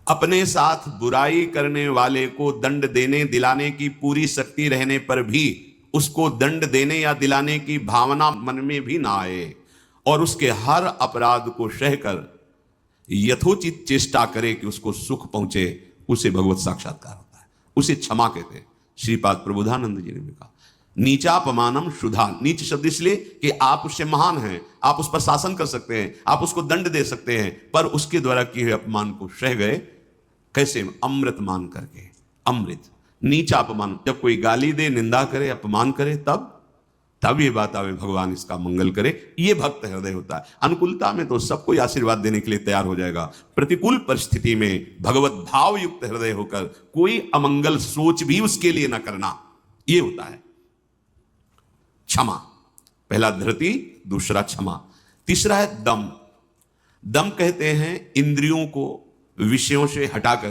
अपने साथ बुराई करने वाले को दंड देने दिलाने की पूरी शक्ति रहने पर भी उसको दंड देने या दिलाने की भावना मन में भी ना आए और उसके हर अपराध को सहकर यथोचित चेष्टा करे कि उसको सुख पहुंचे, उसे भगवत साक्षात्कार होता है, उसे क्षमा कहते हैं। श्रीपाद प्रबोधानंद जी ने भी कहा नीचापमानम शुद्धा। नीच शब्द इसलिए कि आप उससे महान हैं, आप उस पर शासन कर सकते हैं, आप उसको दंड दे सकते हैं, पर उसके द्वारा किए हुए अपमान को सह गए। कैसे? अमृत मान करके। अमृत नीचा अपमान, जब कोई गाली दे, निंदा करे, अपमान करे, तब ये बात आवे भगवान इसका मंगल करे। ये भक्त हृदय होता है। अनुकूलता में तो सबको आशीर्वाद देने के लिए तैयार हो जाएगा, प्रतिकूल परिस्थिति में भगवत भाव युक्त हृदय होकर कोई अमंगल सोच भी उसके लिए न करना, ये होता है क्षमा। पहला धृति, दूसरा क्षमा, तीसरा है दम। दम कहते हैं इंद्रियों को विषयों से हटाकर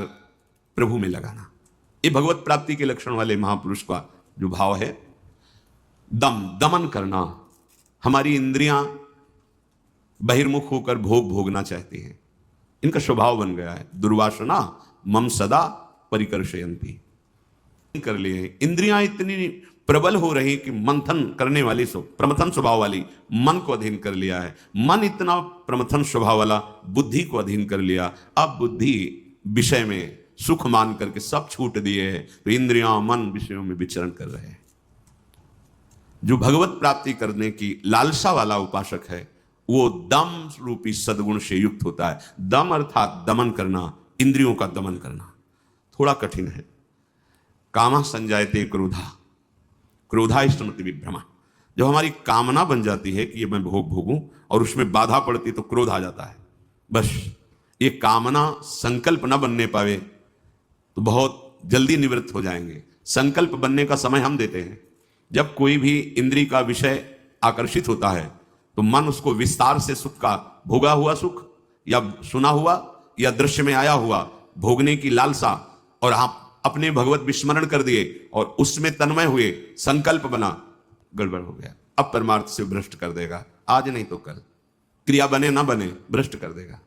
प्रभु में लगाना। ये भगवत प्राप्ति के लक्षण वाले महापुरुष का जो भाव है, दम, दमन करना। हमारी इंद्रियां बहिर्मुख होकर भोग भोगना चाहती हैं, इनका स्वभाव बन गया है। दुर्वासना मम सदा परिकर्षयन्ति कर लिए। इंद्रियां इतनी प्रबल हो रही कि मंथन करने वाली प्रमथन स्वभाव वाली मन को अधीन कर लिया है। मन इतना प्रमथन स्वभाव वाला बुद्धि को अधीन कर लिया। अब बुद्धि विषय में सुख मान करके सब छूट दिए हैं, तो इंद्रियां मन विषयों में विचरण कर रहे हैं। जो भगवत प्राप्ति करने की लालसा वाला उपासक है, वो दम रूपी सद्गुण से युक्त होता है। दम अर्थात दमन करना, इंद्रियों का दमन करना थोड़ा कठिन है। कामा संजायते क्रोधा, क्रोधा स्मृति विभ्रमा। जब हमारी कामना बन जाती है कि ये मैं भोग भोगूं और उसमें बाधा पड़ती तो क्रोध आ जाता है। बस ये कामना संकल्प न बनने पावे तो बहुत जल्दी निवृत्त हो जाएंगे। संकल्प बनने का समय हम देते हैं। जब कोई भी इंद्रिय का विषय आकर्षित होता है तो मन उसको विस्तार से सुख का, भोगा हुआ सुख या सुना हुआ या दृश्य में आया हुआ भोगने की लालसा, और आप अपने भगवत विस्मरण कर दिए और उसमें तन्मय हुए, संकल्प बना, गड़बड़ हो गया। अब परमार्थ से भ्रष्ट कर देगा, आज नहीं तो कल। क्रिया बने ना बने, भ्रष्ट कर देगा।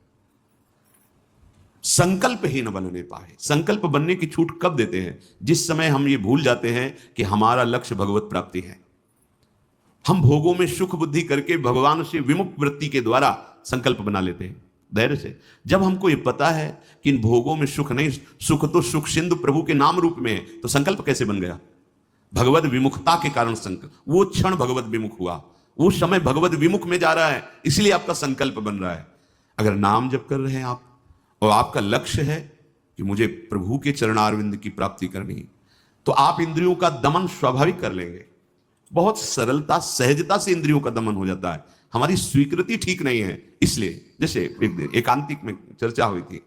संकल्प ही न बनने पाए। संकल्प बनने की छूट कब देते हैं? जिस समय हम ये भूल जाते हैं कि हमारा लक्ष्य भगवत प्राप्ति है। हम भोगों में सुख बुद्धि करके भगवान से विमुख वृत्ति के द्वारा संकल्प बना लेते हैं धैर्य से। जब हमको ये पता है कि इन भोगों में सुख नहीं, सुख तो सुख सिंधु प्रभु के नाम रूप में है, तो संकल्प कैसे बन गया? भगवत विमुखता के कारण संकल्प। वो क्षण भगवत विमुख हुआ, वो समय भगवत विमुख में जा रहा है, इसलिए आपका संकल्प बन रहा है। अगर नाम जप कर रहे हैं आप और आपका लक्ष्य है कि मुझे प्रभु के चरणारविंद की प्राप्ति करनी, तो आप इंद्रियों का दमन स्वाभाविक कर लेंगे। बहुत सरलता सहजता से इंद्रियों का दमन हो जाता है। हमारी स्वीकृति ठीक नहीं है, इसलिए जैसे एक दिन एकांतिक में चर्चा हुई थी,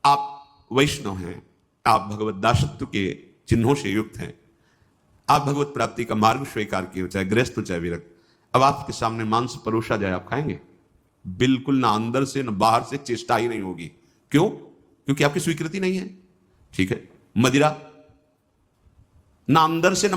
आप वैष्णव हैं, आप भगवत दासत्व के चिन्हों से युक्त हैं, आप भगवत प्राप्ति का मार्ग स्वीकार किए, चाहे गृहस्थ हो चाहे विरक्त। अब आपके सामने मांस परोसा जाए, आप खाएंगे? बिल्कुल ना, अंदर से ना बाहर से चेष्टा ही नहीं होगी। क्यों? क्योंकि आपकी स्वीकृति नहीं है। ठीक है, मदिरा ना अंदर से ना